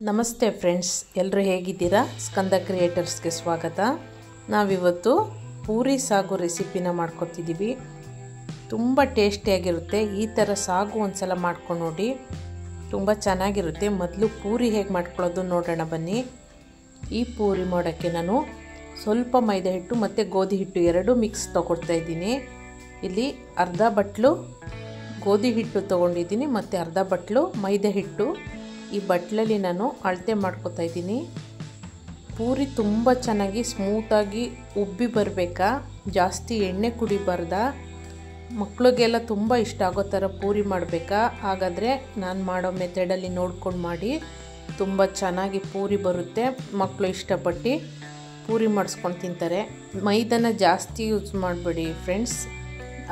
ನಮಸ್ತೆ ಫ್ರೆಂಡ್ಸ್, ಎಲ್ಲರೂ ಹೇಗಿದ್ದೀರಾ? ಸ್ಕಂದ ಕ್ರಿಯೇಟರ್ಸ್ಗೆ ಸ್ವಾಗತ. ನಾವಿವತ್ತು ಪೂರಿ ಸಾಗು ರೆಸಿಪಿನ ಮಾಡ್ಕೊತಿದ್ದೀವಿ. ತುಂಬ ಟೇಸ್ಟಿಯಾಗಿರುತ್ತೆ. ಈ ಥರ ಸಾಗು ಒಂದ್ಸಲ ಮಾಡ್ಕೊಂಡು ನೋಡಿ, ತುಂಬ ಚೆನ್ನಾಗಿರುತ್ತೆ. ಮೊದಲು ಪೂರಿ ಹೇಗೆ ಮಾಡ್ಕೊಳ್ಳೋದು ನೋಡೋಣ ಬನ್ನಿ. ಈ ಪೂರಿ ಮಾಡೋಕ್ಕೆ ನಾನು ಸ್ವಲ್ಪ ಮೈದಾ ಹಿಟ್ಟು ಮತ್ತು ಗೋಧಿ ಹಿಟ್ಟು ಎರಡೂ ಮಿಕ್ಸ್ ತೊಗೊಳ್ತಾ ಇದ್ದೀನಿ. ಇಲ್ಲಿ ಅರ್ಧ ಬಟ್ಲು ಗೋಧಿ ಹಿಟ್ಟು ತೊಗೊಂಡಿದ್ದೀನಿ ಮತ್ತು ಅರ್ಧ ಬಟ್ಲು ಮೈದಾ ಹಿಟ್ಟು. ಈ ಬಟ್ಲಲ್ಲಿ ನಾನು ಅಳತೆ ಮಾಡ್ಕೊತಾ ಇದ್ದೀನಿ. ಪೂರಿ ತುಂಬ ಚೆನ್ನಾಗಿ ಸ್ಮೂತಾಗಿ ಉಬ್ಬಿ ಬರಬೇಕಾ, ಜಾಸ್ತಿ ಎಣ್ಣೆ ಕುಡಿಬಾರ್ದ. ಮಕ್ಕಳಿಗೆಲ್ಲ ತುಂಬ ಇಷ್ಟ ಆಗೋ ಥರ ಪೂರಿ ಮಾಡಬೇಕಾ. ಹಾಗಾದರೆ ನಾನು ಮಾಡೋ ಮೆಥಡಲ್ಲಿ ನೋಡ್ಕೊಂಡು ಮಾಡಿ, ತುಂಬ ಚೆನ್ನಾಗಿ ಪೂರಿ ಬರುತ್ತೆ. ಮಕ್ಕಳು ಇಷ್ಟಪಟ್ಟು ಪೂರಿ ಮಾಡಿಸ್ಕೊಂಡು ತಿಂತಾರೆ. ಮೈದಾನ ಜಾಸ್ತಿ ಯೂಸ್ ಮಾಡಬೇಡಿ ಫ್ರೆಂಡ್ಸ್.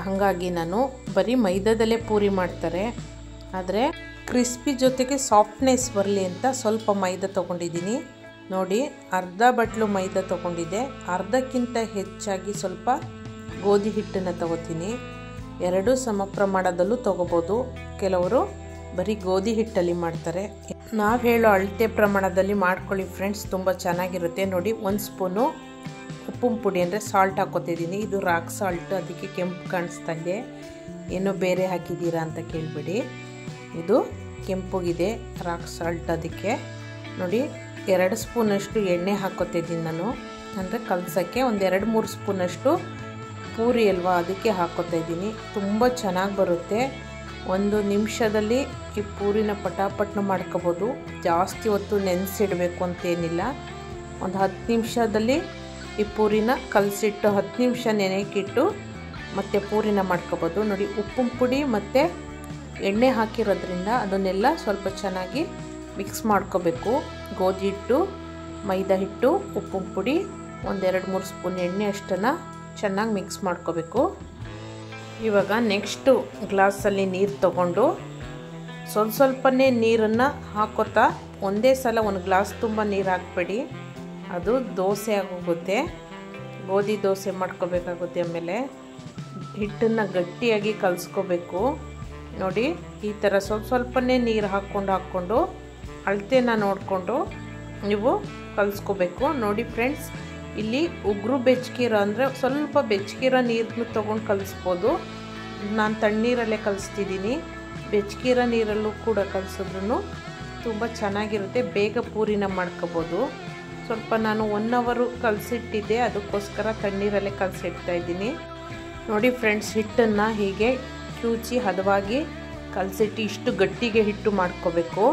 ಹಾಗಾಗಿ ನಾನು ಬರೀ ಮೈದಾದಲ್ಲೇ ಪೂರಿ ಮಾಡ್ತಾರೆ. ಆದರೆ ಕ್ರಿಸ್ಪಿ ಜೊತೆಗೆ ಸಾಫ್ಟ್ನೆಸ್ ಬರಲಿ ಅಂತ ಸ್ವಲ್ಪ ಮೈದಾ ತೊಗೊಂಡಿದ್ದೀನಿ. ನೋಡಿ, ಅರ್ಧ ಬಟ್ಲು ಮೈದಾ ತೊಗೊಂಡಿದ್ದೆ. ಅರ್ಧಕ್ಕಿಂತ ಹೆಚ್ಚಾಗಿ ಸ್ವಲ್ಪ ಗೋಧಿ ಹಿಟ್ಟನ್ನು ತೊಗೋತೀನಿ. ಎರಡೂ ಸಮ ಪ್ರಮಾಣದಲ್ಲೂ ತೊಗೋಬೋದು. ಕೆಲವರು ಬರೀ ಗೋಧಿ ಹಿಟ್ಟಲ್ಲಿ ಮಾಡ್ತಾರೆ. ನಾವು ಹೇಳೋ ಅಳತೆ ಪ್ರಮಾಣದಲ್ಲಿ ಮಾಡ್ಕೊಳ್ಳಿ ಫ್ರೆಂಡ್ಸ್, ತುಂಬ ಚೆನ್ನಾಗಿರುತ್ತೆ. ನೋಡಿ, 1 ಸ್ಪೂನು ಉಪ್ಪಿನ ಪುಡಿ ಅಂದರೆ ಸಾಲ್ಟ್ ಹಾಕೋತಿದ್ದೀನಿ. ಇದು ರಾಕ್ ಸಾಲ್ಟ್, ಅದಕ್ಕೆ ಕೆಂಪು ಕಾಣಿಸ್ತಾ ಇದೆ. ಏನೋ ಬೇರೆ ಹಾಕಿದ್ದೀರಾ ಅಂತ ಕೇಳಬೇಡಿ. ಇದು ಕೆಂಪುಗಿದೆ ರಾಕ್ ಸಾಲ್ಟ್. ಅದಕ್ಕೆ ನೋಡಿ 2 ಸ್ಪೂನಷ್ಟು ಎಣ್ಣೆ ಹಾಕೋತಿದ್ದೀನಿ ನಾನು, ಅಂದರೆ ಕಲಸೋಕ್ಕೆ. ಒಂದು 2-3 ಸ್ಪೂನಷ್ಟು ಪೂರಿ ಅಲ್ವಾ, ಅದಕ್ಕೆ ಹಾಕೋತಾ ಇದ್ದೀನಿ. ತುಂಬ ಚೆನ್ನಾಗಿ ಬರುತ್ತೆ. 1 ನಿಮಿಷದಲ್ಲಿ ಈ ಪೂರಿನ ಪಟಾಪಟ್ನ ಮಾಡ್ಕೋಬೋದು. ಜಾಸ್ತಿ ಹೊತ್ತು ನೆನೆಸಿಡಬೇಕು ಅಂತೇನಿಲ್ಲ. ಒಂದು 10 ನಿಮಿಷದಲ್ಲಿ ಈ ಪೂರಿನ ಕಲಸಿಟ್ಟು 10 ನಿಮಿಷ ನೆನೆಯಕ್ಕಿಟ್ಟು ಮತ್ತು ಪೂರಿನ ಮಾಡ್ಕೋಬೋದು. ನೋಡಿ, ಉಪ್ಪಿನ ಪುಡಿ ಮತ್ತು ಎಣ್ಣೆ ಹಾಕಿರೋದ್ರಿಂದ ಅದನ್ನೆಲ್ಲ ಸ್ವಲ್ಪ ಚೆನ್ನಾಗಿ ಮಿಕ್ಸ್ ಮಾಡ್ಕೋಬೇಕು. ಗೋಧಿ ಹಿಟ್ಟು, ಮೈದಾ ಹಿಟ್ಟು, ಉಪ್ಪಿನ ಪುಡಿ, ಒಂದು 2-3 ಸ್ಪೂನ್ ಎಣ್ಣೆ ಅಷ್ಟನ್ನು ಚೆನ್ನಾಗಿ ಮಿಕ್ಸ್ ಮಾಡ್ಕೋಬೇಕು. ಇವಾಗ ನೆಕ್ಸ್ಟು ಗ್ಲಾಸಲ್ಲಿ ನೀರು ತಗೊಂಡು ಸ್ವಲ್ಪನೇ ನೀರನ್ನು ಹಾಕೋತಾ ಒಂದೇ ಸಲ 1 ಗ್ಲಾಸ್ ತುಂಬ ನೀರು ಹಾಕಬೇಡಿ. ಅದು ದೋಸೆ ಆಗೋಗುತ್ತೆ. ಗೋಧಿ ದೋಸೆ ಮಾಡ್ಕೋಬೇಕಾಗುತ್ತೆ. ಆಮೇಲೆ ಹಿಟ್ಟನ್ನು ಗಟ್ಟಿಯಾಗಿ ಕಲಿಸ್ಕೋಬೇಕು. ನೋಡಿ, ಈ ಥರ ಸ್ವಲ್ಪನೇ ನೀರು ಹಾಕ್ಕೊಂಡು ಅಳತೆನ ನೋಡಿಕೊಂಡು ನೀವು ಕಲಿಸ್ಕೋಬೇಕು. ನೋಡಿ ಫ್ರೆಂಡ್ಸ್, ಇಲ್ಲಿ ಉಗುರು ಬೆಚ್ಚಗಿರೋ ಅಂದರೆ ಸ್ವಲ್ಪ ಬೆಚ್ಚಗಿರೋ ನೀರನ್ನು ತೊಗೊಂಡು ಕಲಿಸ್ಬೋದು. ನಾನು ತಣ್ಣೀರಲ್ಲೇ ಕಲಿಸ್ತಿದ್ದೀನಿ. ಬೆಚ್ಚಗಿರೋ ನೀರಲ್ಲೂ ಕೂಡ ಕಲಿಸಿದ್ರೂ ತುಂಬ ಚೆನ್ನಾಗಿರುತ್ತೆ. ಬೇಗ ಪೂರಿನ ಮಾಡ್ಕೋಬೋದು. ಸ್ವಲ್ಪ ನಾನು 1 ಅವರ್ ಕಲಸಿಟ್ಟಿದ್ದೆ, ಅದಕ್ಕೋಸ್ಕರ ತಣ್ಣೀರಲ್ಲೇ ಕಲಸಿಡ್ತಾ ಇದ್ದೀನಿ. ನೋಡಿ ಫ್ರೆಂಡ್ಸ್, ಹಿಟ್ಟನ್ನು ಹೀಗೆ ಕ್ಯೂಚಿ ಹದವಾಗಿ ಕಲಸಿಟ್ಟು ಇಷ್ಟು ಗಟ್ಟಿಗೆ ಹಿಟ್ಟು ಮಾಡ್ಕೋಬೇಕು.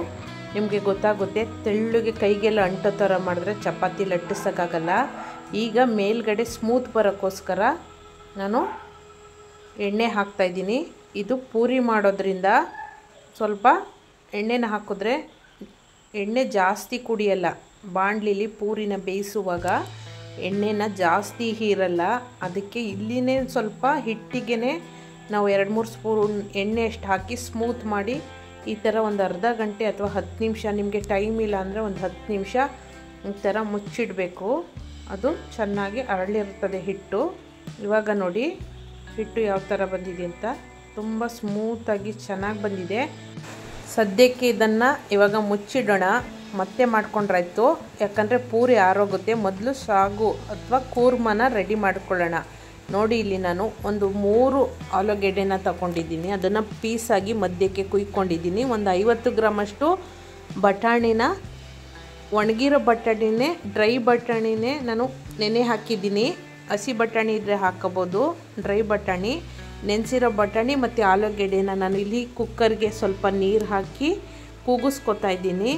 ನಿಮಗೆ ಗೊತ್ತಾಗುತ್ತೆ. ತೆಳ್ಳಗೆ ಕೈಗೆಲ್ಲ ಅಂಟೋ ಥರ ಮಾಡಿದ್ರೆ ಚಪಾತಿ ಲಟ್ಟಿಸೋಕ್ಕಾಗಲ್ಲ. ಈಗ ಮೇಲ್ಗಡೆ ಸ್ಮೂತ್ ಬರೋಕ್ಕೋಸ್ಕರ ನಾನು ಎಣ್ಣೆ ಹಾಕ್ತಾಯಿದ್ದೀನಿ. ಇದು ಪೂರಿ ಮಾಡೋದ್ರಿಂದ ಸ್ವಲ್ಪ ಎಣ್ಣೆನ ಹಾಕಿದ್ರೆ ಎಣ್ಣೆ ಜಾಸ್ತಿ ಕುಡಿಯಲ್ಲ. ಬಾಣಲಿಲಿ ಪೂರಿನ ಬೇಯಿಸುವಾಗ ಎಣ್ಣೆನ ಜಾಸ್ತಿ ಹೀರಲ್ಲ. ಅದಕ್ಕೆ ಇಲ್ಲಿನೇ ಸ್ವಲ್ಪ ಹಿಟ್ಟಿಗೆ ನಾವು 2-3 ಸ್ಪೂನ್ ಎಣ್ಣೆ ಅಷ್ಟು ಹಾಕಿ ಸ್ಮೂತ್ ಮಾಡಿ ಈ ಥರ ಒಂದು ಅರ್ಧ ಗಂಟೆ ಅಥವಾ 10 ನಿಮಿಷ, ನಿಮಗೆ ಟೈಮ್ ಇಲ್ಲ ಅಂದರೆ ಒಂದು 10 ನಿಮಿಷ ಈ ಥರ ಮುಚ್ಚಿಡಬೇಕು. ಅದು ಚೆನ್ನಾಗಿ ಅರಳಿರ್ತದೆ ಹಿಟ್ಟು. ಇವಾಗ ನೋಡಿ ಹಿಟ್ಟು ಯಾವ ಥರ ಬಂದಿದೆ ಅಂತ. ತುಂಬ ಸ್ಮೂತಾಗಿ ಚೆನ್ನಾಗಿ ಬಂದಿದೆ. ಸದ್ಯಕ್ಕೆ ಇದನ್ನು ಇವಾಗ ಮುಚ್ಚಿಡೋಣ. ಮತ್ತೆ ಮಾಡ್ಕೊಂಡ್ರಾಯ್ತು, ಯಾಕಂದರೆ ಪೂರಿ ಆರೋಗುತ್ತೆ. ಮೊದಲು ಸಾಗು ಅಥವಾ ಕೂರ್ಮನ ರೆಡಿ ಮಾಡ್ಕೊಳ್ಳೋಣ. ನೋಡಿ, ಇಲ್ಲಿ ನಾನು ಒಂದು 3 ಆಲೂಗೆಡ್ಡೆನ ತಗೊಂಡಿದ್ದೀನಿ. ಅದನ್ನು ಪೀಸಾಗಿ ಮಧ್ಯಕ್ಕೆ ಕುಯ್ಕೊಂಡಿದ್ದೀನಿ. ಒಂದು 50 ಗ್ರಾಮಷ್ಟು ಬಟಾಣಿನ, ಒಣಗಿರೋ ಬಟಾಣಿನೇ, ಡ್ರೈ ಬಟಾಣಿನೇ ನಾನು ನೆನೆ ಹಾಕಿದ್ದೀನಿ. ಹಸಿ ಬಟಾಣಿ ಇದ್ದರೆ ಹಾಕೋಬೋದು. ಡ್ರೈ ಬಟಾಣಿ, ನೆನೆಸಿರೋ ಬಟಾಣಿ ಮತ್ತು ಆಲೂಗೆಡ್ಡೆನ ನಾನು ಇಲ್ಲಿ ಕುಕ್ಕರ್ಗೆ ಸ್ವಲ್ಪ ನೀರು ಹಾಕಿ ಕೂಗಿಸ್ಕೊತಾ ಇದ್ದೀನಿ.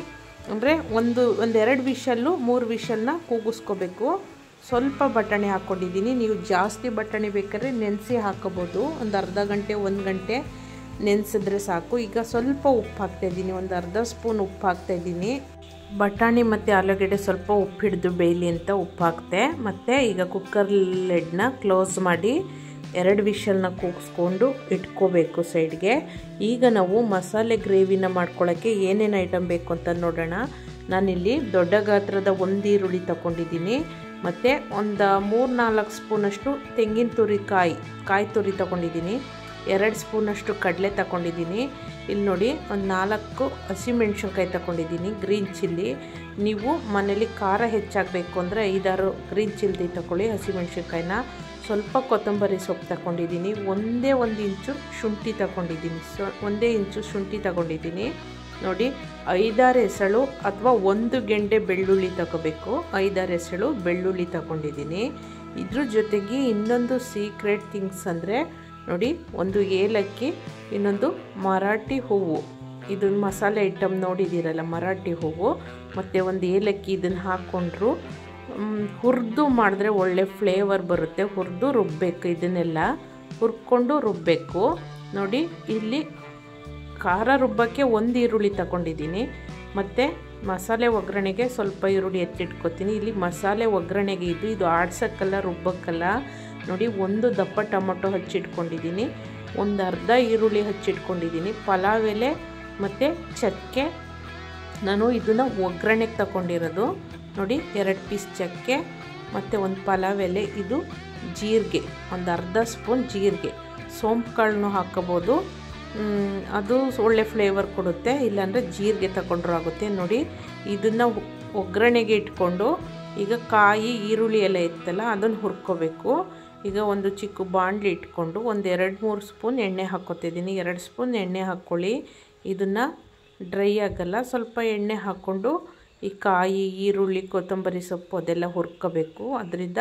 ಅಂದರೆ ಒಂದು 2 ವಿಷಲ್ಲು 3 ವಿಷಲ್ನ ಕೂಗಿಸ್ಕೋಬೇಕು. ಸ್ವಲ್ಪ ಬಟಾಣಿ ಹಾಕ್ಕೊಂಡಿದ್ದೀನಿ. ನೀವು ಜಾಸ್ತಿ ಬಟಾಣಿ ಬೇಕಾದ್ರೆ ನೆನೆಸಿ ಹಾಕೋಬೋದು. ಒಂದು ಅರ್ಧ ಗಂಟೆ 1 ಗಂಟೆ ನೆನೆಸಿದ್ರೆ ಸಾಕು. ಈಗ ಸ್ವಲ್ಪ ಉಪ್ಪು ಹಾಕ್ತಾಯಿದ್ದೀನಿ. ಒಂದು ಅರ್ಧ ಸ್ಪೂನ್ ಉಪ್ಪು ಹಾಕ್ತಾಯಿದ್ದೀನಿ. ಬಟಾಣಿ ಮತ್ತು ಆಲೂಗೆಡ್ಡೆ ಸ್ವಲ್ಪ ಉಪ್ಪು ಹಿಡಿದು ಬೇಯಲಿ ಅಂತ ಉಪ್ಪು ಹಾಕ್ತೆ. ಮತ್ತು ಈಗ ಕುಕ್ಕರ್ ಲಿಡ್ನ ಕ್ಲೋಸ್ ಮಾಡಿ 2 ವಿಷಲ್ನ ಕೂಗಿಸ್ಕೊಂಡು ಇಟ್ಕೋಬೇಕು ಸೈಡ್ಗೆ. ಈಗ ನಾವು ಮಸಾಲೆ ಗ್ರೇವಿನ ಮಾಡ್ಕೊಳ್ಳೋಕ್ಕೆ ಏನೇನು ಐಟಮ್ ಬೇಕು ಅಂತ ನೋಡೋಣ. ನಾನಿಲ್ಲಿ ದೊಡ್ಡ ಗಾತ್ರದ 1 ಈರುಳ್ಳಿ ತಗೊಂಡಿದ್ದೀನಿ. ಮತ್ತು ಒಂದು 3-4 ಸ್ಪೂನಷ್ಟು ತೆಂಗಿನ ತುರಿ ಕಾಯಿ ತುರಿ ತಗೊಂಡಿದ್ದೀನಿ. 2 ಸ್ಪೂನಷ್ಟು ಕಡಲೆ ತಗೊಂಡಿದ್ದೀನಿ. ಇಲ್ಲಿ ನೋಡಿ ಒಂದು 4 ಹಸಿಮೆಣ್ಸಿನ್ಕಾಯಿ ತಗೊಂಡಿದ್ದೀನಿ, ಗ್ರೀನ್ ಚಿಲ್ಲಿ. ನೀವು ಮನೇಲಿ ಖಾರ ಹೆಚ್ಚಾಗಬೇಕು ಅಂದರೆ 5-6 ಗ್ರೀನ್ ಚಿಲ್ಲಿ ತಗೊಳ್ಳಿ ಹಸಿಮೆಣ್ಸಿನ್ಕಾಯಿನ. ಸ್ವಲ್ಪ ಕೊತ್ತಂಬರಿ ಸೊಪ್ಪು ತಗೊಂಡಿದ್ದೀನಿ, ಒಂದೇ 1 ಇಂಚು ಶುಂಠಿ ತಗೊಂಡಿದ್ದೀನಿ, 1 ಇಂಚು ಶುಂಠಿ ತಗೊಂಡಿದ್ದೀನಿ. ನೋಡಿ 5-6 ಎಸಳು ಅಥವಾ 1 ಗೆಂಡೆ ಬೆಳ್ಳುಳ್ಳಿ ತಗೋಬೇಕು. 5-6 ಎಸಳು ಬೆಳ್ಳುಳ್ಳಿ ತಗೊಂಡಿದ್ದೀನಿ. ಇದ್ರ ಜೊತೆಗೆ ಇನ್ನೊಂದು ಸೀಕ್ರೆಟ್ ಥಿಂಗ್ಸ್ ಅಂದರೆ ನೋಡಿ, ಒಂದು ಏಲಕ್ಕಿ, ಇನ್ನೊಂದು ಮರಾಠಿ ಹೂವು. ಇದು ಮಸಾಲೆ ಐಟಮ್ ನೋಡಿದ್ದೀರಲ್ಲ, ಮರಾಠಿ ಹೂವು ಮತ್ತು ಒಂದು ಏಲಕ್ಕಿ. ಇದನ್ನು ಹಾಕ್ಕೊಂಡ್ರು ಹುರಿದು ಮಾಡಿದ್ರೆ ಒಳ್ಳೆ ಫ್ಲೇವರ್ ಬರುತ್ತೆ. ಹುರಿದು ರುಬ್ಬಬೇಕು, ಇದನ್ನೆಲ್ಲ ಹುರ್ಕೊಂಡು ರುಬ್ಬಬೇಕು. ನೋಡಿ ಇಲ್ಲಿ ಖಾರ ರುಬ್ಬಕ್ಕೆ 1 ಈರುಳ್ಳಿ ತಗೊಂಡಿದ್ದೀನಿ, ಮತ್ತು ಮಸಾಲೆ ಒಗ್ಗರಣೆಗೆ ಸ್ವಲ್ಪ ಈರುಳ್ಳಿ ಎತ್ತಿಟ್ಕೊತೀನಿ. ಇಲ್ಲಿ ಮಸಾಲೆ ಒಗ್ಗರಣೆಗೆ ಇದು ಆಡ್ಸೋಕ್ಕಲ್ಲ, ರುಬ್ಬಕ್ಕಲ್ಲ. ನೋಡಿ 1 ದಪ್ಪ ಟೊಮೊಟೊ ಹಚ್ಚಿಟ್ಕೊಂಡಿದ್ದೀನಿ, ಒಂದು ಅರ್ಧ ಈರುಳ್ಳಿ ಹಚ್ಚಿಟ್ಕೊಂಡಿದ್ದೀನಿ. ಪಲಾವ್ ಎಲೆ ಮತ್ತು ಚಕ್ಕೆ ನಾನು ಇದನ್ನು ಒಗ್ಗರಣೆಗೆ ತಗೊಂಡಿರೋದು. ನೋಡಿ 2 ಪೀಸ್ ಚಕ್ಕೆ ಮತ್ತು ಒಂದು ಪಲಾವ್ ಎಲೆ. ಇದು ಜೀರಿಗೆ, ಒಂದು ಅರ್ಧ ಸ್ಪೂನ್ ಜೀರಿಗೆ. ಸೋಂಪು ಕಾಳನ್ನು ಹಾಕೋಬೋದು, ಅದು ಒಳ್ಳೆ ಫ್ಲೇವರ್ ಕೊಡುತ್ತೆ. ಇಲ್ಲಾಂದರೆ ಜೀರಿಗೆ ತಗೊಂಡ್ರೂ ಆಗುತ್ತೆ. ನೋಡಿ ಇದನ್ನು ಒಗ್ಗರಣೆಗೆ ಇಟ್ಕೊಂಡು ಈಗ ಕಾಯಿ ಈರುಳ್ಳಿ ಎಲ್ಲ ಇತ್ತಲ್ಲ ಅದನ್ನು ಹುರ್ಕೋಬೇಕು. ಈಗ ಒಂದು ಚಿಕ್ಕ ಬಾಣಲಿ ಇಟ್ಕೊಂಡು ಒಂದು 2-3 ಸ್ಪೂನ್ ಎಣ್ಣೆ ಹಾಕ್ಕೊತಿದ್ದೀನಿ. 2 ಸ್ಪೂನ್ ಎಣ್ಣೆ ಹಾಕ್ಕೊಳ್ಳಿ. ಇದನ್ನು ಡ್ರೈ ಆಗಲ್ಲ, ಸ್ವಲ್ಪ ಎಣ್ಣೆ ಹಾಕ್ಕೊಂಡು ಈ ಕಾಯಿ ಈರುಳ್ಳಿ ಕೊತ್ತಂಬರಿ ಸೊಪ್ಪು ಅದೆಲ್ಲ ಹುರ್ಕೋಬೇಕು. ಅದರಿಂದ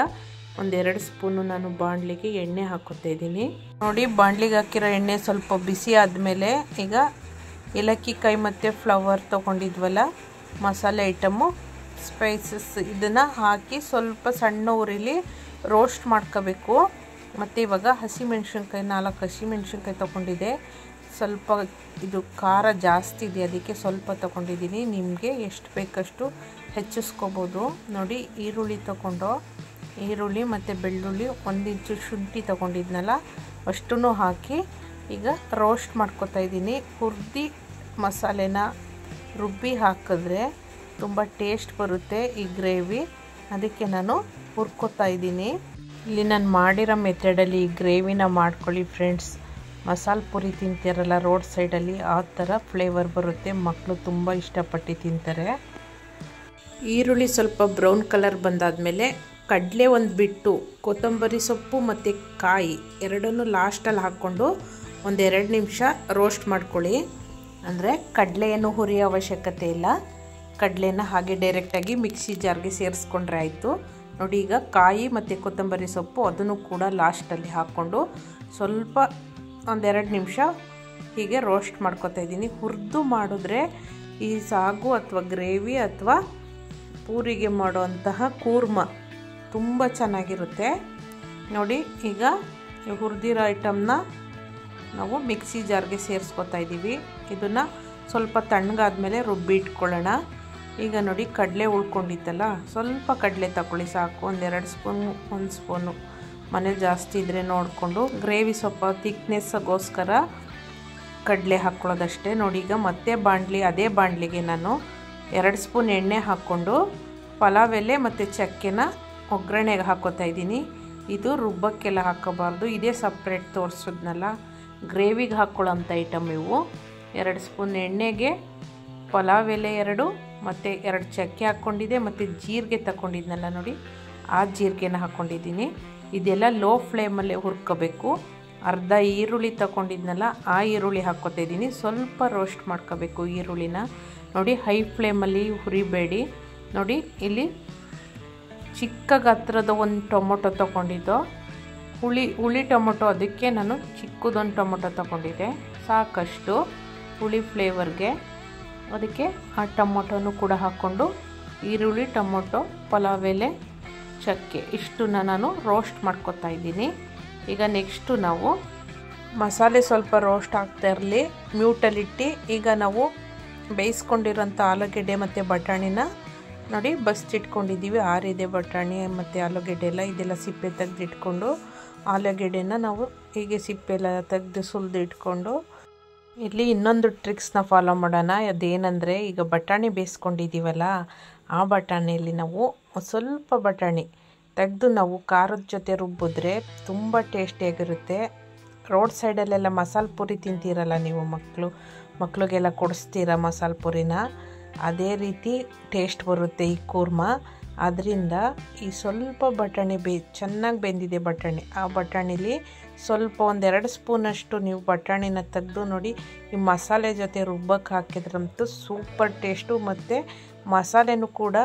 ಒಂದು 2 ಸ್ಪೂನು ನಾನು ಬಾಣಲಿಗೆ ಎಣ್ಣೆ ಹಾಕ್ಕೊತಿದ್ದೀನಿ. ನೋಡಿ ಬಾಣಲಿಗೆ ಹಾಕಿರೋ ಎಣ್ಣೆ ಸ್ವಲ್ಪ ಬಿಸಿ ಆದಮೇಲೆ ಈಗ ಏಲಕ್ಕಿ ಕಾಯಿ ಮತ್ತು ಫ್ಲವರ್ ತೊಗೊಂಡಿದ್ವಲ್ಲ ಮಸಾಲೆ ಐಟಮು, ಸ್ಪೈಸಸ್, ಇದನ್ನು ಹಾಕಿ ಸ್ವಲ್ಪ ಸಣ್ಣ ಉರಿಲಿ ರೋಸ್ಟ್ ಮಾಡ್ಕೋಬೇಕು. ಮತ್ತು ಇವಾಗ ಹಸಿಮೆಣ್ಸಿನ್ಕಾಯಿ 4 ಹಸಿಮೆಣ್ಸಿನ್ಕಾಯಿ ತೊಗೊಂಡಿದ್ದೆ. ಸ್ವಲ್ಪ ಇದು ಖಾರ ಜಾಸ್ತಿ ಇದೆ, ಅದಕ್ಕೆ ಸ್ವಲ್ಪ ತೊಗೊಂಡಿದ್ದೀನಿ. ನಿಮಗೆ ಎಷ್ಟು ಬೇಕಷ್ಟು ಹೆಚ್ಚಿಸ್ಕೋಬೋದು. ನೋಡಿ ಈರುಳ್ಳಿ ತೊಗೊಂಡು, ಈರುಳ್ಳಿ ಮತ್ತು ಬೆಳ್ಳುಳ್ಳಿ, 1 ಇಂಚು ಶುಂಠಿ ತೊಗೊಂಡಿದ್ನಲ್ಲ ಅಷ್ಟೂ ಹಾಕಿ ಈಗ ರೋಸ್ಟ್ ಮಾಡ್ಕೊತಾ ಇದ್ದೀನಿ. ಹುರಿದು ಮಸಾಲೆನ ರುಬ್ಬಿ ಹಾಕಿದ್ರೆ ತುಂಬ ಟೇಸ್ಟ್ ಬರುತ್ತೆ ಈ ಗ್ರೇವಿ, ಅದಕ್ಕೆ ನಾನು ಹುರ್ಕೋತಾ ಇದ್ದೀನಿ. ಇಲ್ಲಿ ನಾನು ಮಾಡಿರೋ ಮೆಥಡಲ್ಲಿ ಈ ಗ್ರೇವಿನ ಮಾಡ್ಕೊಳ್ಳಿ ಫ್ರೆಂಡ್ಸ್. ಮಸಾಲೆ ಪುರಿ ತಿಂತಿರಲ್ಲ ರೋಡ್ ಸೈಡಲ್ಲಿ, ಆ ಥರ ಫ್ಲೇವರ್ ಬರುತ್ತೆ. ಮಕ್ಕಳು ತುಂಬ ಇಷ್ಟಪಟ್ಟು ತಿಂತಾರೆ. ಈರುಳ್ಳಿ ಸ್ವಲ್ಪ ಬ್ರೌನ್ ಕಲರ್ ಬಂದಾದಮೇಲೆ ಕಡಲೆ ಒಂದು ಬಿಟ್ಟು ಕೊತ್ತಂಬರಿ ಸೊಪ್ಪು ಮತ್ತು ಕಾಯಿ ಎರಡನ್ನೂ ಲಾಸ್ಟಲ್ಲಿ ಹಾಕ್ಕೊಂಡು ಒಂದು 2 ನಿಮಿಷ ರೋಸ್ಟ್ ಮಾಡ್ಕೊಳ್ಳಿ. ಅಂದರೆ ಕಡಲೆ ಏನು ಹುರಿಯೋ ಅವಶ್ಯಕತೆ ಇಲ್ಲ, ಕಡಲೆನ ಹಾಗೆ ಡೈರೆಕ್ಟಾಗಿ ಮಿಕ್ಸಿ ಜಾರ್ಗೆ ಸೇರಿಸ್ಕೊಂಡ್ರೆ ಆಯಿತು. ನೋಡಿ ಈಗ ಕಾಯಿ ಮತ್ತು ಕೊತ್ತಂಬರಿ ಸೊಪ್ಪು ಅದನ್ನು ಕೂಡ ಲಾಸ್ಟಲ್ಲಿ ಹಾಕ್ಕೊಂಡು ಸ್ವಲ್ಪ ಒಂದು 2 ನಿಮಿಷ ಹೀಗೆ ರೋಸ್ಟ್ ಮಾಡ್ಕೊತಾ ಇದ್ದೀನಿ. ಹುರಿದು ಮಾಡಿದ್ರೆ ಈ ಸಾಗು ಅಥವಾ ಗ್ರೇವಿ ಅಥವಾ ಪೂರಿಗೆ ಮಾಡುವಂತಹ ಕೂರ್ಮ ತುಂಬ ಚೆನ್ನಾಗಿರುತ್ತೆ. ನೋಡಿ ಈಗ ಹುರಿದಿರೋ ಐಟಮ್ನ ನಾವು ಮಿಕ್ಸಿ ಜಾರ್ಗೆ ಸೇರಿಸ್ಕೊತಾ ಇದ್ದೀವಿ. ಇದನ್ನು ಸ್ವಲ್ಪ ತಣ್ಣಗಾದ್ಮೇಲೆ ರುಬ್ಬಿ ಇಟ್ಕೊಳ್ಳೋಣ. ಈಗ ನೋಡಿ ಕಡಲೆ ಉಳ್ಕೊಂಡಿತ್ತಲ್ಲ, ಸ್ವಲ್ಪ ಕಡಲೆ ತಗೊಳ್ಳಿ ಸಾಕು, ಒಂದು 2 ಸ್ಪೂನ್ 1 ಸ್ಪೂನು, ಮನೆ ಜಾಸ್ತಿ ಇದ್ದರೆ ನೋಡಿಕೊಂಡು. ಗ್ರೇವಿ ಸ್ವಲ್ಪ ಥಿಕ್ನೆಸ್ಗೋಸ್ಕರ ಕಡಲೆ ಹಾಕ್ಕೊಳ್ಳೋದಷ್ಟೇ. ನೋಡಿ ಈಗ ಮತ್ತೆ ಅದೇ ಬಾಣಲಿಗೆ ನಾನು 2 ಸ್ಪೂನ್ ಎಣ್ಣೆ ಹಾಕ್ಕೊಂಡು ಪಲಾವ್ ಎಲೆ ಮತ್ತು ಚಕ್ಕೆನ ಒಗ್ಗರಣೆಗೆ ಹಾಕ್ಕೋತಾ ಇದ್ದೀನಿ. ಇದು ರುಬ್ಬಕ್ಕೆಲ್ಲ ಹಾಕೋಬಾರ್ದು, ಇದೇ ಸಪ್ರೇಟ್ ತೋರಿಸಿದ್ನಲ್ಲ ಗ್ರೇವಿಗೆ ಹಾಕ್ಕೊಳ್ಳೋಂಥ ಐಟಮ್ ಇವು. 2 ಸ್ಪೂನ್ ಎಣ್ಣೆಗೆ ಪಲಾವ್ ಎಲೆ 2 ಮತ್ತು 2 ಚಕ್ಕೆ ಹಾಕ್ಕೊಂಡಿದ್ದೆ, ಮತ್ತು ಜೀರಿಗೆ ತಗೊಂಡಿದ್ನಲ್ಲ ನೋಡಿ ಆ ಜೀರಿಗೆನ ಹಾಕ್ಕೊಂಡಿದ್ದೀನಿ. ಇದೆಲ್ಲ ಲೋ ಫ್ಲೇಮಲ್ಲೇ ಹುರ್ಕೋಬೇಕು. ಅರ್ಧ ಈರುಳ್ಳಿ ತಗೊಂಡಿದ್ನಲ್ಲ ಆ ಈರುಳ್ಳಿ ಹಾಕ್ಕೊತಾ ಇದ್ದೀನಿ. ಸ್ವಲ್ಪ ರೋಸ್ಟ್ ಮಾಡ್ಕೋಬೇಕು ಈರುಳ್ಳಿನ. ನೋಡಿ ಹೈ ಫ್ಲೇಮಲ್ಲಿ ಹುರಿಬೇಡಿ. ನೋಡಿ ಇಲ್ಲಿ ಚಿಕ್ಕ ಗಾತ್ರದ ಒಂದು ಟೊಮೊಟೊ ತೊಗೊಂಡಿದ್ದು, ಹುಳಿ ಟೊಮೊಟೊ, ಅದಕ್ಕೆ ನಾನು ಚಿಕ್ಕದೊಂದು ಟೊಮೊಟೊ ತೊಗೊಂಡಿದ್ದೆ ಸಾಕಷ್ಟು ಹುಳಿ ಫ್ಲೇವರ್ಗೆ. ಅದಕ್ಕೆ ಆ ಟೊಮೊಟೊನೂ ಕೂಡ ಹಾಕ್ಕೊಂಡು ಈರುಳ್ಳಿ, ಟೊಮೊಟೊ, ಪಲಾವ್ ಎಲೆ, ಚಕ್ಕೆ ಇಷ್ಟನ್ನ ನಾನು ರೋಸ್ಟ್ ಮಾಡ್ಕೊತಾ ಇದ್ದೀನಿ. ಈಗ ನೆಕ್ಸ್ಟು ನಾವು ಮಸಾಲೆ ಸ್ವಲ್ಪ ರೋಸ್ಟ್ ಆಗ್ತಾ ಇರಲಿ ಮ್ಯೂಟಲ್ಲಿಟ್ಟು ಈಗ ನಾವು ಬೇಯಿಸ್ಕೊಂಡಿರೋಂಥ ಆಲೂಗೆಡ್ಡೆ ಮತ್ತು ಬಟಾಣಿನ ನೋಡಿ ಬಸ್ತಿಟ್ಕೊಂಡಿದ್ದೀವಿ. ಆರಿದೆ ಬಟಾಣಿ ಮತ್ತು ಆಲೂಗೆಡ್ಡೆ ಎಲ್ಲ, ಇದೆಲ್ಲ ಸಿಪ್ಪೆ ತೆಗೆದಿಟ್ಕೊಂಡು ಆಲೂಗೆಡ್ಡೆನ ನಾವು ಹೀಗೆ ಸಿಪ್ಪೆಲ್ಲ ತೆಗೆದು ಸುಲಿದು ಇಟ್ಕೊಂಡು ಇಲ್ಲಿ ಇನ್ನೊಂದು ಟ್ರಿಕ್ಸ್ನ ಫಾಲೋ ಮಾಡೋಣ. ಅದೇನೆಂದರೆ ಈಗ ಬಟಾಣಿ ಬೇಯಿಸ್ಕೊಂಡಿದ್ದೀವಲ್ಲ ಆ ಬಟಾಣಿಯಲ್ಲಿ ನಾವು ಸ್ವಲ್ಪ ಬಟಾಣಿ ತೆಗೆದು ನಾವು ಖಾರದ ಜೊತೆ ರುಬ್ಬಿದ್ರೆ ತುಂಬ ಟೇಸ್ಟಿಯಾಗಿರುತ್ತೆ. ರೋಡ್ ಸೈಡಲ್ಲೆಲ್ಲ ಮಸಾಲೆ ಪುರಿ ತಿಂತೀರಲ್ಲ ನೀವು ಮಕ್ಕಳು, ಮಕ್ಕಳಿಗೆಲ್ಲ ಕೊಡಿಸ್ತೀರ ಮಸಾಲೆ ಪೂರಿನ, ಅದೇ ರೀತಿ ಟೇಸ್ಟ್ ಬರುತ್ತೆ ಈ ಕೂರ್ಮ. ಅದರಿಂದ ಈ ಸ್ವಲ್ಪ ಬಟಾಣಿ ಚೆನ್ನಾಗಿ ಬೆಂದಿದೆ ಬಟಾಣಿ, ಆ ಬಟಾಣಿಲಿ ಸ್ವಲ್ಪ 1-2 ಸ್ಪೂನಷ್ಟು ನೀವು ಬಟಾಣಿನ ತೆಗೆದು ನೋಡಿ ಈ ಮಸಾಲೆ ಜೊತೆ ರುಬ್ಬಕ್ಕೆ ಹಾಕಿದ್ರಂತೂ ಸೂಪರ್ ಟೇಸ್ಟು. ಮತ್ತು ಮಸಾಲೆನೂ ಕೂಡ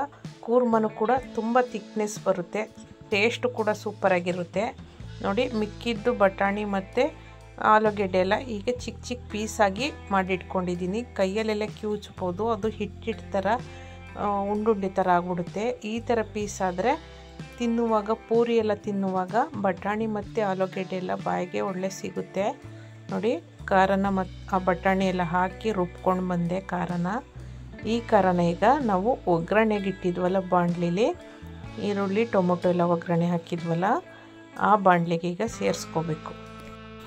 ಕೂರ್ಮನೂ ಕೂಡ ತುಂಬ ಥಿಕ್ನೆಸ್ ಬರುತ್ತೆ, ಟೇಸ್ಟು ಕೂಡ ಸೂಪರಾಗಿರುತ್ತೆ. ನೋಡಿ ಮಿಕ್ಕಿದ್ದು ಬಟಾಣಿ ಮತ್ತು ಆಲೂಗೆಡ್ಡೆ ಎಲ್ಲ ಈಗ ಚಿಕ್ಕ ಚಿಕ್ಕ ಪೀಸಾಗಿ ಮಾಡಿಟ್ಕೊಂಡಿದ್ದೀನಿ. ಕೈಯಲ್ಲೆಲ್ಲ ಕಿವುಚ್ಬೋದು, ಅದು ಹಿಟ್ಟಿಟ್ಟು ಥರ ಉಂಡುಂಡೆ ಥರ ಆಗಿಬಿಡುತ್ತೆ. ಈ ಥರ ಪೀಸ್ ಆದರೆ ತಿನ್ನುವಾಗ ಪೂರಿ ಎಲ್ಲ ತಿನ್ನುವಾಗ ಬಟಾಣಿ ಮತ್ತು ಆಲೂಗೆಡ್ಡೆ ಎಲ್ಲ ಬಾಯಿಗೆ ಒಳ್ಳೆ ಸಿಗುತ್ತೆ. ನೋಡಿ ಖಾರನ ಮತ್ತು ಆ ಬಟಾಣಿ ಎಲ್ಲ ಹಾಕಿ ರುಬ್ಕೊಂಡು ಬಂದೆ ಖಾರನ. ಈ ಖಾರನ ಈಗ ನಾವು ಒಗ್ಗರಣೆಗೆ ಇಟ್ಟಿದ್ವಲ್ಲ ಬಾಣಲಿಲಿ, ಈರುಳ್ಳಿ ಟೊಮೊಟೊ ಎಲ್ಲ ಒಗ್ಗರಣೆ ಹಾಕಿದ್ವಲ್ಲ ಆ ಬಾಣಲಿಗೆ ಈಗ ಸೇರಿಸ್ಕೋಬೇಕು.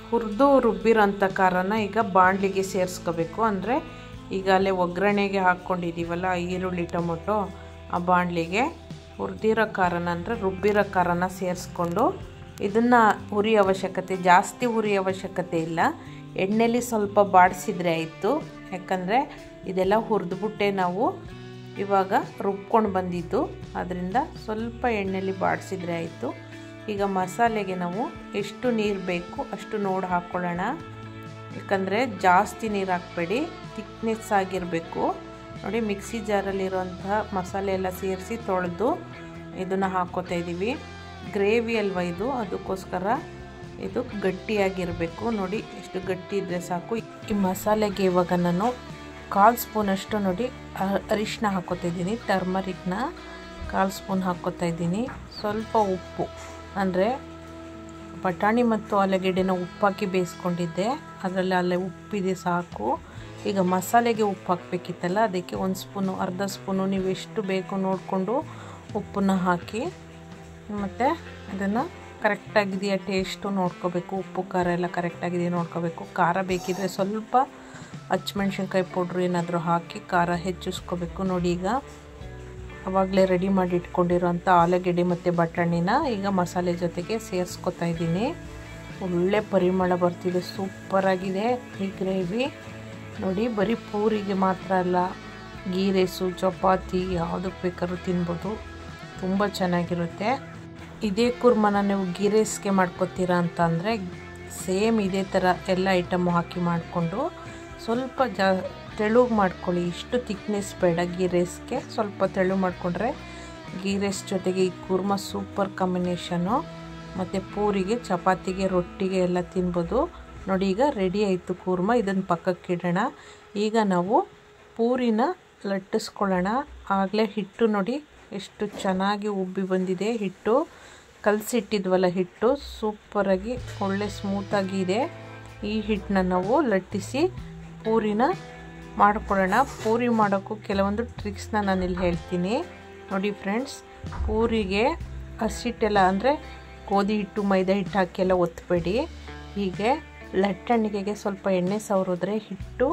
ಹುರಿದು ರುಬ್ಬಿರೋಂಥ ಖಾರನ ಈಗ ಬಾಣಲಿಗೆ ಸೇರಿಸ್ಕೋಬೇಕು. ಅಂದರೆ ಈಗ ಅಲ್ಲೇ ಒಗ್ಗರಣೆಗೆ ಹಾಕ್ಕೊಂಡಿದ್ದೀವಲ್ಲ ಈರುಳ್ಳಿ ಟೊಮೊಟೊ, ಆ ಬಾಣಲಿಗೆ ಹುರಿದಿರೋ ಖಾರನ ಅಂದರೆ ರುಬ್ಬಿರೋ ಖಾರನ ಸೇರಿಸ್ಕೊಂಡು ಇದನ್ನು ಹುರಿ ಅವಶ್ಯಕತೆ, ಜಾಸ್ತಿ ಹುರಿ ಅವಶ್ಯಕತೆ ಇಲ್ಲ, ಎಣ್ಣೆಲಿ ಸ್ವಲ್ಪ ಬಾಡಿಸಿದ್ರೆ ಆಯಿತು. ಯಾಕಂದರೆ ಇದೆಲ್ಲ ಹುರಿದ್ಬಿಟ್ಟೆ ನಾವು ಇವಾಗ ರುಬ್ಕೊಂಡು ಬಂದಿದ್ದು, ಅದರಿಂದ ಸ್ವಲ್ಪ ಎಣ್ಣೆಲಿ ಬಾಡಿಸಿದ್ರೆ ಆಯಿತು. ಈಗ ಮಸಾಲೆಗೆ ನಾವು ಎಷ್ಟು ನೀರು ಬೇಕು ಅಷ್ಟು ನೋಡಿ ಹಾಕ್ಕೊಳ್ಳೋಣ. ಯಾಕಂದರೆ ಜಾಸ್ತಿ ನೀರು ಹಾಕಬೇಡಿ, ಥಿಕ್ನೆಸ್ ಆಗಿರಬೇಕು. ನೋಡಿ ಮಿಕ್ಸಿ ಜಾರಲ್ಲಿರುವಂತಹ ಮಸಾಲೆ ಎಲ್ಲ ಸೇರಿಸಿ ತೊಳೆದು ಇದನ್ನು ಹಾಕ್ಕೋತಾ ಇದ್ದೀವಿ. ಗ್ರೇವಿ ಅಲ್ವಾ ಇದು, ಅದಕ್ಕೋಸ್ಕರ ಇದು ಗಟ್ಟಿಯಾಗಿರಬೇಕು. ನೋಡಿ ಎಷ್ಟು ಗಟ್ಟಿ ಇದ್ದರೆ ಸಾಕು. ಈ ಮಸಾಲೆಗೆ ಇವಾಗ ನಾನು 1/4 ಸ್ಪೂನಷ್ಟು ನೋಡಿ ಅರಿಶಿನ ಹಾಕ್ಕೋತಾ ಇದ್ದೀನಿ, ಟರ್ಮರಿಕ್ನ 1/4 ಸ್ಪೂನ್ ಹಾಕ್ಕೋತಾ ಇದ್ದೀನಿ. ಸ್ವಲ್ಪ ಉಪ್ಪು, ಅಂದರೆ ಬಟಾಣಿ ಮತ್ತು ಆಲೂಗೆಡ್ಡೆನ ಉಪ್ಪಾಕಿ ಬೇಯಿಸ್ಕೊಂಡಿದ್ದೆ, ಅದರಲ್ಲಿ ಅಲ್ಲೇ ಉಪ್ಪಿದೆ ಸಾಕು. ಈಗ ಮಸಾಲೆಗೆ ಉಪ್ಪು ಹಾಕಬೇಕಿತ್ತಲ್ಲ, ಅದಕ್ಕೆ 1 ಸ್ಪೂನು, ಅರ್ಧ ಸ್ಪೂನು ನೀವು ಎಷ್ಟು ಬೇಕು ನೋಡಿಕೊಂಡು ಉಪ್ಪನ್ನ ಹಾಕಿ, ಮತ್ತು ಅದನ್ನು ಕರೆಕ್ಟಾಗಿದೆಯಾ ಟೇಸ್ಟು ನೋಡ್ಕೋಬೇಕು. ಉಪ್ಪು ಖಾರ ಎಲ್ಲ ಕರೆಕ್ಟಾಗಿದೆಯಾ ನೋಡ್ಕೋಬೇಕು. ಖಾರ ಬೇಕಿದ್ದರೆ ಸ್ವಲ್ಪ ಹಸಿಮೆಣ್ಸಿನ್ಕಾಯಿ ಪೌಡ್ರು ಏನಾದರೂ ಹಾಕಿ ಖಾರ ಹೆಚ್ಚಿಸ್ಕೋಬೇಕು. ನೋಡಿ ಈಗ ಆವಾಗಲೇ ರೆಡಿ ಮಾಡಿ ಇಟ್ಕೊಂಡಿರೋಂಥ ಆಲೂಗೆಡ್ಡೆ ಮತ್ತು ಬಟಾಣಿನ ಈಗ ಮಸಾಲೆ ಜೊತೆಗೆ ಸೇರಿಸ್ಕೊತಾ ಇದ್ದೀನಿ. ಒಳ್ಳೆ ಪರಿಮಳ ಬರ್ತಿದೆ, ಸೂಪರಾಗಿದೆ ಈ ಗ್ರೇವಿ. ನೋಡಿ ಬರೀ ಪೂರಿಗೆ ಮಾತ್ರ ಅಲ್ಲ, ಗೀ ರೈಸು, ಚಪಾತಿ ಯಾವುದಕ್ಕೆ ಬೇಕಾದ್ರೂ ತಿನ್ಬೋದು, ತುಂಬ ಚೆನ್ನಾಗಿರುತ್ತೆ. ಇದೇ ಕುರ್ಮನ ನೀವು ಗೀ ರೈಸ್ಗೆ ಮಾಡ್ಕೊತೀರಾ ಅಂತ ಅಂದರೆ ಸೇಮ್ ಇದೇ ಥರ ಎಲ್ಲ ಐಟಮು ಹಾಕಿ ಮಾಡಿಕೊಂಡು ಸ್ವಲ್ಪ ತೆಳುಗೆ ಮಾಡ್ಕೊಳ್ಳಿ. ಇಷ್ಟು ಥಿಕ್ನೆಸ್ ಬೇಡ ಗೀ ರೈಸ್ಗೆ, ಸ್ವಲ್ಪ ತೆಳು ಮಾಡಿಕೊಂಡ್ರೆ ಗೀ ರೈಸ್ ಜೊತೆಗೆ ಈ ಕುರ್ಮ ಸೂಪರ್ ಕಾಂಬಿನೇಷನ್ನು. ಮತ್ತು ಪೂರಿಗೆ, ಚಪಾತಿಗೆ, ರೊಟ್ಟಿಗೆ ಎಲ್ಲ ತಿನ್ಬೋದು. ನೋಡಿ ಈಗ ರೆಡಿ ಆಯಿತು ಕೂರ್ಮ, ಇದನ್ನು ಪಕ್ಕಕ್ಕೆ ಇಡೋಣ. ಈಗ ನಾವು ಪೂರಿನ ಲಟ್ಟಿಸ್ಕೊಳ್ಳೋಣ. ಆಗಲೇ ಹಿಟ್ಟು ನೋಡಿ ಎಷ್ಟು ಚೆನ್ನಾಗಿ ಉಬ್ಬಿ ಬಂದಿದೆ. ಹಿಟ್ಟು ಕಲಸಿಟ್ಟಿದ್ವಲ್ಲ, ಹಿಟ್ಟು ಸೂಪರಾಗಿ ಒಳ್ಳೆ ಸ್ಮೂತಾಗಿದೆ. ಈ ಹಿಟ್ಟನ್ನ ನಾವು ಲಟ್ಟಿಸಿ ಪೂರಿನ ಮಾಡ್ಕೊಳ್ಳೋಣ. ಪೂರಿ ಮಾಡೋಕ್ಕೂ ಕೆಲವೊಂದು ಟ್ರಿಕ್ಸ್ನ ನಾನಿಲ್ಲಿ ಹೇಳ್ತೀನಿ ನೋಡಿ ಫ್ರೆಂಡ್ಸ್. ಪೂರಿಗೆ ಹಸಿಟ್ಟೆಲ್ಲ ಅಂದರೆ ಗೋಧಿ ಹಿಟ್ಟು, ಮೈದಾ ಹಿಟ್ಟು ಹಾಕಿ ಎಲ್ಲ ಒತ್ತಬೇಡಿ. ಹೀಗೆ ಲಟ್ಟಣಿಗೆಗೆ ಸ್ವಲ್ಪ ಎಣ್ಣೆ ಸವರಿದ್ರೆ ಹಿಟ್ಟು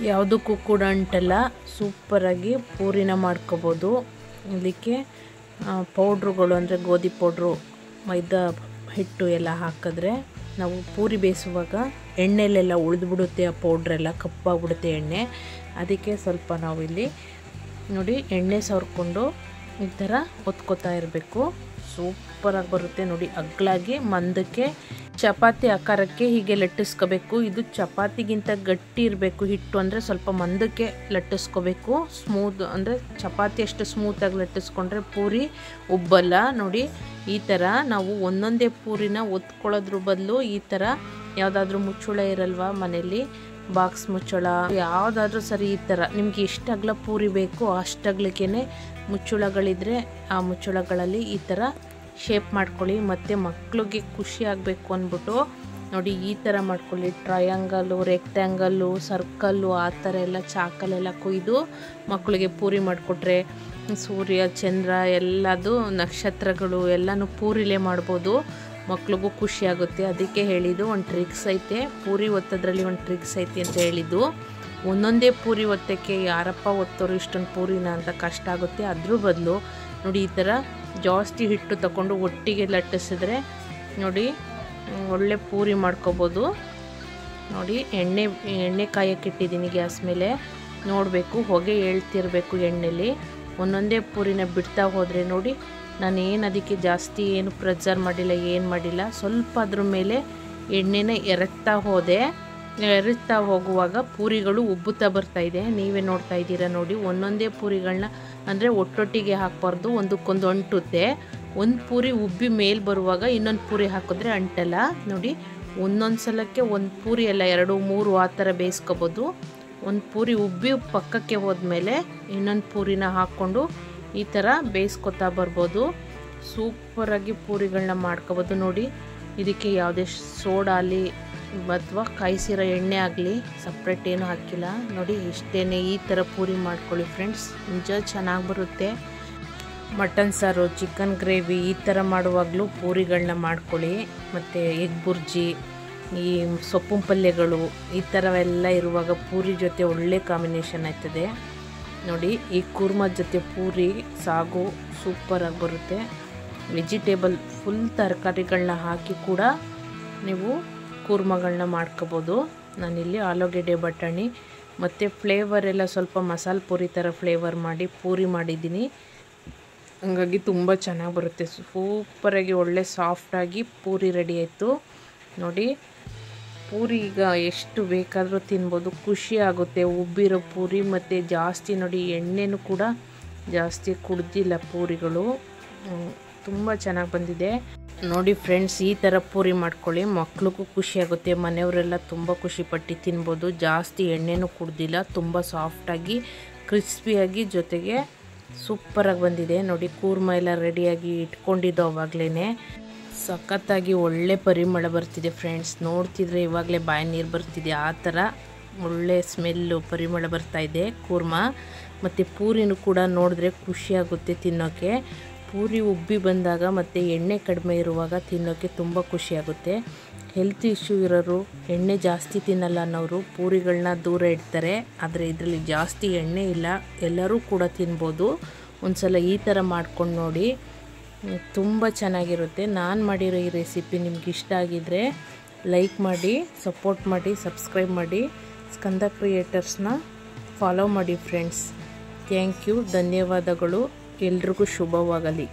ಯಾವುದಕ್ಕೂ ಕೂಡ ಅಂಟಲ್ಲ, ಸೂಪರಾಗಿ ಪೂರಿನ ಮಾಡ್ಕೋಬೋದು. ಇದಕ್ಕೆ ಪೌಡ್ರುಗಳು ಅಂದರೆ ಗೋಧಿ ಪೌಡ್ರು, ಮೈದಾ ಹಿಟ್ಟು ಎಲ್ಲ ಹಾಕಿದ್ರೆ ನಾವು ಪೂರಿ ಬೇಯಿಸುವಾಗ ಎಣ್ಣೆಲೆಲ್ಲ ಉಳಿದ್ಬಿಡುತ್ತೆ, ಆ ಪೌಡ್ರೆಲ್ಲ ಕಪ್ಪಾಗ್ಬಿಡುತ್ತೆ ಎಣ್ಣೆ. ಅದಕ್ಕೆ ಸ್ವಲ್ಪ ನಾವು ಇಲ್ಲಿ ನೋಡಿ ಎಣ್ಣೆ ಸವರ್ಕೊಂಡು ಈ ಥರ ಒತ್ಕೋತಾ ಇರಬೇಕು. ಸೂಪರಾಗಿ ಬರುತ್ತೆ ನೋಡಿ. ಅಗ್ಲಾಗಿ ಮಂದಕ್ಕೆ ಚಪಾತಿ ಆಕಾರಕ್ಕೆ ಹೀಗೆ ಲಟ್ಟಿಸ್ಕೋಬೇಕು. ಇದು ಚಪಾತಿಗಿಂತ ಗಟ್ಟಿ ಇರಬೇಕು ಹಿಟ್ಟು, ಅಂದರೆ ಸ್ವಲ್ಪ ಮಂದಕ್ಕೆ ಲಟ್ಟಿಸ್ಕೋಬೇಕು. ಸ್ಮೂತ್ ಅಂದರೆ ಚಪಾತಿ ಅಷ್ಟು ಸ್ಮೂತಾಗಿ ಲಟ್ಟಿಸ್ಕೊಂಡ್ರೆ ಪೂರಿ ಉಬ್ಬಲ್ಲ. ನೋಡಿ ಈ ಥರ ನಾವು ಒಂದೊಂದೇ ಪೂರಿನ ಒತ್ಕೊಳ್ಳೋದ್ರ ಬದಲು ಈ ಥರ ಯಾವುದಾದ್ರೂ ಮುಚ್ಚಳ ಇರಲ್ವಾ ಮನೇಲಿ, ಬಾಕ್ಸ್ ಮುಚ್ಚಳ ಯಾವುದಾದ್ರೂ ಸರಿ, ಈ ಥರ ನಿಮಗೆ ಎಷ್ಟು ಅಗಲ ಪೂರಿ ಬೇಕು ಅಷ್ಟಗ್ಲಿಕ್ಕೇ ಮುಚ್ಚಳಗಳಿದ್ರೆ ಆ ಮುಚ್ಚಳಗಳಲ್ಲಿ ಈ ಥರ ಶೇಪ್ ಮಾಡ್ಕೊಳ್ಳಿ. ಮತ್ತು ಮಕ್ಕಳಿಗೆ ಖುಷಿ ಆಗಬೇಕು ಅಂದ್ಬಿಟ್ಟು ನೋಡಿ ಈ ಥರ ಮಾಡ್ಕೊಳ್ಳಿ. ಟ್ರಯಾಂಗಲ್ಲು, ರೆಕ್ಟ್ಯಾಂಗಲ್ಲು, ಸರ್ಕಲ್ಲು ಆ ಥರ ಎಲ್ಲ ಚಾಕಲೆಲ್ಲ ಕೊಯ್ದು ಮಕ್ಕಳಿಗೆ ಪೂರಿ ಮಾಡಿಕೊಟ್ರೆ ಸೂರ್ಯ, ಚಂದ್ರ, ಎಲ್ಲದು ನಕ್ಷತ್ರಗಳು ಎಲ್ಲನೂ ಪೂರಿಲೇ ಮಾಡ್ಬೋದು. ಮಕ್ಳಿಗೂ ಖುಷಿ ಆಗುತ್ತೆ. ಅದಕ್ಕೆ ಹೇಳಿದ್ದು ಒಂದು ಟ್ರಿಕ್ಸ್ ಐತೆ, ಪೂರಿ ಒತ್ತೋದ್ರಲ್ಲಿ ಒಂದು ಟ್ರಿಕ್ಸ್ ಐತೆ ಅಂತ ಹೇಳಿದ್ದು. ಒಂದೊಂದೇ ಪೂರಿ ಒತ್ತಕ್ಕೆ ಯಾರಪ್ಪ ಒತ್ತೋರು ಇಷ್ಟೊಂದು ಪೂರಿನ ಅಂತ ಕಷ್ಟ ಆಗುತ್ತೆ. ಅದ್ರ ಬದಲು ನೋಡಿ ಈ ಥರ ಜಾಸ್ತಿ ಹಿಟ್ಟು ತಗೊಂಡು ಒಟ್ಟಿಗೆ ಲಟ್ಟಿಸಿದ್ರೆ ನೋಡಿ ಒಳ್ಳೆ ಪೂರಿ ಮಾಡ್ಕೋಬೋದು. ನೋಡಿ ಎಣ್ಣೆ ಕಾಯಕ್ಕಿಟ್ಟಿದ್ದೀನಿ ಗ್ಯಾಸ್ ಮೇಲೆ. ನೋಡಬೇಕು, ಹೊಗೆ ಏಳ್ತಿರಬೇಕು ಎಣ್ಣೆಲಿ. ಒಂದೊಂದೇ ಪೂರಿನ ಬಿಡ್ತಾ ಹೋದರೆ ನೋಡಿ, ನಾನೇನು ಅದಕ್ಕೆ ಜಾಸ್ತಿ ಏನು ಪ್ರೆಸರ್ ಮಾಡಿಲ್ಲ, ಏನು ಮಾಡಿಲ್ಲ. ಸ್ವಲ್ಪ ಅದ್ರ ಮೇಲೆ ಎಣ್ಣೆನ ಎರಚ್ತಾ ಹೋಗುವಾಗ ಪೂರಿಗಳು ಉಬ್ಬುತ್ತಾ ಬರ್ತಾಯಿದೆ. ನೀವೇ ನೋಡ್ತಾ ಇದ್ದೀರಾ ನೋಡಿ. ಒಂದೊಂದೇ ಪೂರಿಗಳನ್ನ ಅಂದರೆ ಒಟ್ಟೊಟ್ಟಿಗೆ ಹಾಕಬಾರ್ದು, ಒಂದಕ್ಕೊಂದು ಅಂಟುತ್ತೆ. ಒಂದು ಪೂರಿ ಉಬ್ಬಿ ಮೇಲೆ ಬರುವಾಗ ಇನ್ನೊಂದು ಪೂರಿ ಹಾಕಿದ್ರೆ ಅಂಟಲ್ಲ ನೋಡಿ. ಒಂದೊಂದು ಸಲಕ್ಕೆ ಒಂದು ಪೂರಿ ಎಲ್ಲ 2, 3 ಆ ಥರ ಬೇಯಿಸ್ಕೊಬೋದು. ಒಂದು ಪೂರಿ ಉಬ್ಬಿ ಪಕ್ಕಕ್ಕೆ ಹೋದ್ಮೇಲೆ ಇನ್ನೊಂದು ಪೂರಿನ ಹಾಕ್ಕೊಂಡು ಈ ಥರ ಬೇಯಿಸ್ಕೊತಾ ಬರ್ಬೋದು. ಸೂಪರಾಗಿ ಪೂರಿಗಳನ್ನ ಮಾಡ್ಕೊಬೋದು ನೋಡಿ. ಇದಕ್ಕೆ ಯಾವುದೇ ಸೋಡಾ ಆಗಲಿ ಅಥವಾ ಕಾಯಿಸಿರೋ ಎಣ್ಣೆ ಆಗಲಿ ಸಪ್ರೇಟ್ ಏನು ಹಾಕಿಲ್ಲ ನೋಡಿ. ಇಷ್ಟೇ, ಈ ಥರ ಪೂರಿ ಮಾಡ್ಕೊಳ್ಳಿ ಫ್ರೆಂಡ್ಸ್, ನಿಜ ಚೆನ್ನಾಗಿ ಬರುತ್ತೆ. ಮಟನ್ ಸಾರು, ಚಿಕನ್ ಗ್ರೇವಿ ಈ ಥರ ಮಾಡುವಾಗಲೂ ಪೂರಿಗಳನ್ನ ಮಾಡ್ಕೊಳ್ಳಿ. ಮತ್ತು ಎಗ್ ಬುರ್ಜಿ, ಈ ಸೊಪ್ಪು ಪಲ್ಯಗಳು ಈ ಥರವೆಲ್ಲ ಇರುವಾಗ ಪೂರಿ ಜೊತೆ ಒಳ್ಳೆ ಕಾಂಬಿನೇಷನ್ ಆಯ್ತದೆ ನೋಡಿ. ಈ ಕೂರ್ಮದ ಜೊತೆ ಪೂರಿ ಸಾಗು ಸೂಪರಾಗಿ ಬರುತ್ತೆ. ವೆಜಿಟೇಬಲ್ ಫುಲ್ ತರಕಾರಿಗಳನ್ನ ಹಾಕಿ ಕೂಡ ನೀವು ಕೂರ್ಮಗಳನ್ನ ಮಾಡ್ಕೋಬೋದು. ನಾನಿಲ್ಲಿ ಆಲೂಗೆಡ್ಡೆ, ಬಟಾಣಿ ಮತ್ತು ಫ್ಲೇವರ್ ಎಲ್ಲ ಸ್ವಲ್ಪ ಮಸಾಲೆ ಪೂರಿ ಥರ ಫ್ಲೇವರ್ ಮಾಡಿ ಪೂರಿ ಮಾಡಿದ್ದೀನಿ. ಹಂಗಾಗಿ ತುಂಬ ಚೆನ್ನಾಗಿ ಬರುತ್ತೆ. ಸೂಪರಾಗಿ ಒಳ್ಳೆ ಸಾಫ್ಟಾಗಿ ಪೂರಿ ರೆಡಿ ಆಯಿತು ನೋಡಿ. ಪೂರಿ ಈಗ ಎಷ್ಟು ಬೇಕಾದರೂ ತಿನ್ಬೋದು, ಖುಷಿ ಆಗುತ್ತೆ. ಉಬ್ಬಿರೋ ಪೂರಿ ಮತ್ತು ಜಾಸ್ತಿ ನೋಡಿ, ಎಣ್ಣೆನೂ ಕೂಡ ಜಾಸ್ತಿ ಕುಡ್ದಿಲ್ಲ ಪೂರಿಗಳು. ತುಂಬ ಚೆನ್ನಾಗಿ ಬಂದಿದೆ ನೋಡಿ ಫ್ರೆಂಡ್ಸ್. ಈ ಥರ ಪೂರಿ ಮಾಡ್ಕೊಳ್ಳಿ, ಮಕ್ಳಿಗೂ ಖುಷಿಯಾಗುತ್ತೆ. ಮನೆಯವರೆಲ್ಲ ತುಂಬ ಖುಷಿಪಟ್ಟು ತಿನ್ಬೋದು. ಜಾಸ್ತಿ ಎಣ್ಣೆನೂ ಕುಡ್ದಿಲ್ಲ, ತುಂಬ ಸಾಫ್ಟಾಗಿ ಕ್ರಿಸ್ಪಿಯಾಗಿ ಜೊತೆಗೆ ಸೂಪರಾಗಿ ಬಂದಿದೆ ನೋಡಿ. ಕೂರ್ಮ ಎಲ್ಲ ರೆಡಿಯಾಗಿ ಇಟ್ಕೊಂಡಿದ್ದು ಆವಾಗಲೇ ಸಖತ್ತಾಗಿ ಒಳ್ಳೆ ಪರಿಮಳ ಬರ್ತಿದೆ ಫ್ರೆಂಡ್ಸ್. ನೋಡ್ತಿದ್ರೆ ಇವಾಗಲೇ ಬಾಯಿ ನೀರು ಬರ್ತಿದೆ, ಆ ಥರ ಒಳ್ಳೆ ಸ್ಮೆಲ್ಲು ಪರಿಮಳ ಬರ್ತಾಯಿದೆ ಕೂರ್ಮ. ಮತ್ತು ಪೂರಿನೂ ಕೂಡ ನೋಡಿದ್ರೆ ಖುಷಿಯಾಗುತ್ತೆ ತಿನ್ನೋಕ್ಕೆ. ಪೂರಿ ಉಬ್ಬಿ ಬಂದಾಗ ಮತ್ತು ಎಣ್ಣೆ ಕಡಿಮೆ ಇರುವಾಗ ತಿನ್ನೋಕ್ಕೆ ತುಂಬ ಖುಷಿಯಾಗುತ್ತೆ. ಹೆಲ್ತ್ ಇಶ್ಯೂ ಇರೋರು, ಎಣ್ಣೆ ಜಾಸ್ತಿ ತಿನ್ನಲ್ಲ ಅನ್ನೋರು ಪೂರಿಗಳನ್ನ ದೂರ ಇಡ್ತಾರೆ. ಆದರೆ ಇದರಲ್ಲಿ ಜಾಸ್ತಿ ಎಣ್ಣೆ ಇಲ್ಲ, ಎಲ್ಲರೂ ಕೂಡ ತಿನ್ಬೋದು. ಒಂದು ಸಲ ಈ ಥರ ಮಾಡ್ಕೊಂಡು ನೋಡಿ, ತುಂಬ ಚೆನ್ನಾಗಿರುತ್ತೆ. ನಾನು ಮಾಡಿರೋ ಈ ರೆಸಿಪಿ ನಿಮ್ಗೆ ಇಷ್ಟ ಆಗಿದ್ದರೆ ಲೈಕ್ ಮಾಡಿ, ಸಪೋರ್ಟ್ ಮಾಡಿ, ಸಬ್ಸ್ಕ್ರೈಬ್ ಮಾಡಿ. ಸ್ಕಂದ ಕ್ರಿಯೇಟರ್ಸ್ನ ಫಾಲೋ ಮಾಡಿ ಫ್ರೆಂಡ್ಸ್. ಥ್ಯಾಂಕ್ ಯು, ಧನ್ಯವಾದಗಳು. ಎಲ್ರಿಗೂ ಶುಭವಾಗಲಿ.